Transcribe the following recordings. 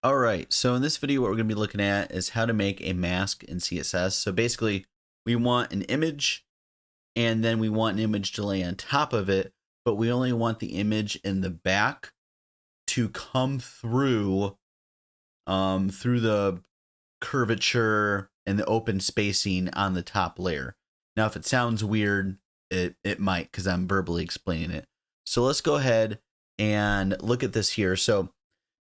All right, so in this video, what we're going to be looking at is how to make a mask in CSS. So basically, we want an image, and then we want an image to lay on top of it, but we only want the image in the back to come through the curvature and the open spacing on the top layer. Now, if it sounds weird, it might, because I'm verbally explaining it. So let's go ahead and look at this here. So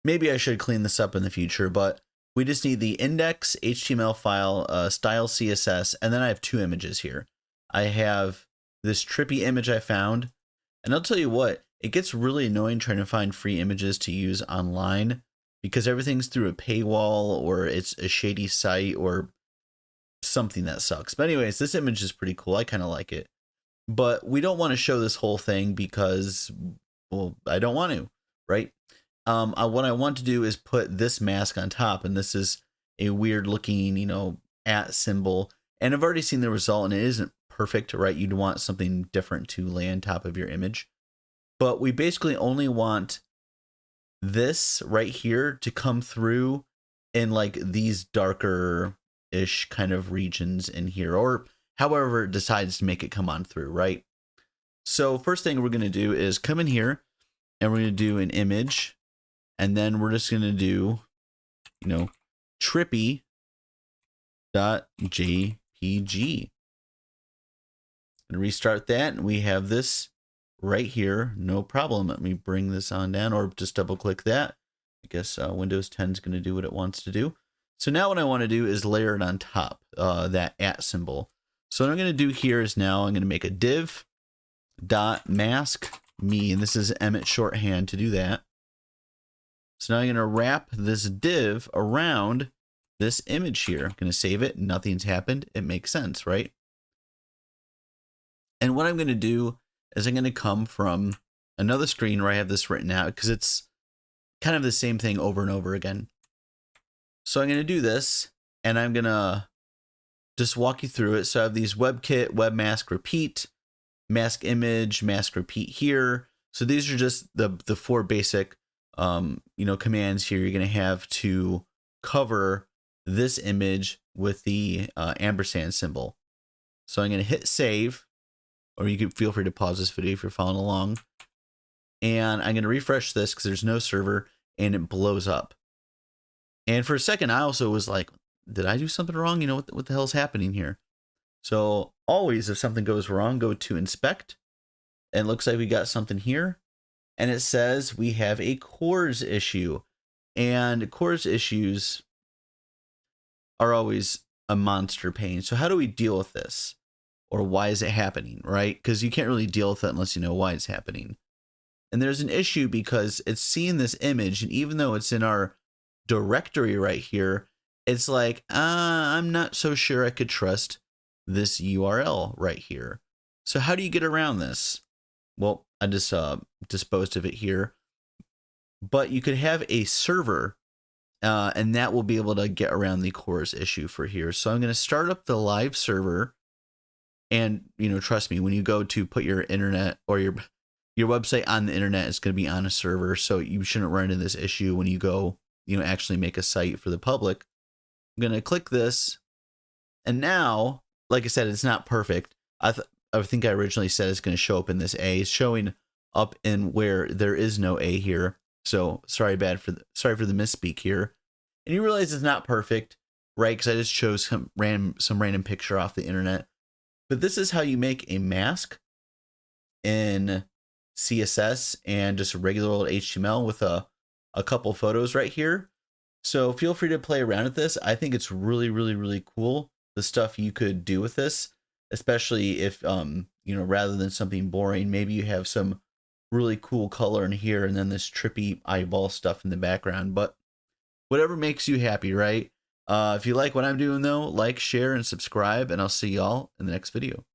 maybe I should clean this up in the future, but we just need the index HTML file, style CSS, and then I have two images here. I have this trippy image I found, and I'll tell you what, it gets really annoying trying to find free images to use online because everything's through a paywall or it's a shady site or something that sucks. But anyways, this image is pretty cool. I kind of like it. But we don't want to show this whole thing because, well, I don't want to, right? What I want to do is put this mask on top, and this is a weird looking, @ symbol. And I've already seen the result, and it isn't perfect, right? You'd want something different to lay on top of your image. But we basically only want this right here to come through in like these darker-ish kind of regions in here, or however it decides to make it come on through, right? So first thing we're going to do is come in here, and we're going to do an image. And then we're just going to do, trippy.jpg. And restart that. And we have this right here. No problem. Let me bring this on down, or just double click that. I guess Windows 10 is going to do what it wants to do. So now what I want to do is layer it on top, that @ symbol. So what I'm going to do here is now I'm going to make a div.mask me. And this is Emmett shorthand to do that. So now I'm going to wrap this div around this image here. I'm going to save it. Nothing's happened. It makes sense, right? And what I'm going to do is I'm going to come from another screen where I have this written out because it's kind of the same thing over and over again. So I'm going to do this, and I'm going to just walk you through it. So I have these WebKit, web mask repeat, mask image, mask repeat here. So these are just the four basic commands here you're going to have to cover this image with the ampersand symbol. So I'm going to hit save, or you can feel free to pause this video if you're following along. And I'm going to refresh this because there's no server, and it blows up. And for a second, I also was like, did I do something wrong? What the hell's happening here? So always, if something goes wrong, go to inspect. And it looks like we got something here. And it says we have a CORS issue, and CORS issues are always a monster pain. So how do we deal with this, or why is it happening, right? Because you can't really deal with it unless you know why it's happening. And there's an issue because it's seeing this image, and even though it's in our directory right here, it's like, I'm not so sure I could trust this URL right here. So how do you get around this? Well, I just disposed of it here, but you could have a server, and that will be able to get around the CORS issue for here. So I'm going to start up the live server, and trust me, when you go to put your internet or your website on the internet, it's going to be on a server, so you shouldn't run into this issue when you go actually make a site for the public. I'm going to click this, and now, like I said, it's not perfect. I think I originally said it's going to show up in this A. It's showing up in where there is no A here. So sorry for the misspeak here. And you realize it's not perfect, right? Because I just chose some random picture off the internet. But this is how you make a mask in CSS and just regular old HTML with a couple photos right here. So feel free to play around with this. I think it's really, really, really cool, the stuff you could do with this. Especially if, rather than something boring, maybe you have some really cool color in here and then this trippy eyeball stuff in the background. But whatever makes you happy, right? If you like what I'm doing, though, like, share, and subscribe, and I'll see y'all in the next video.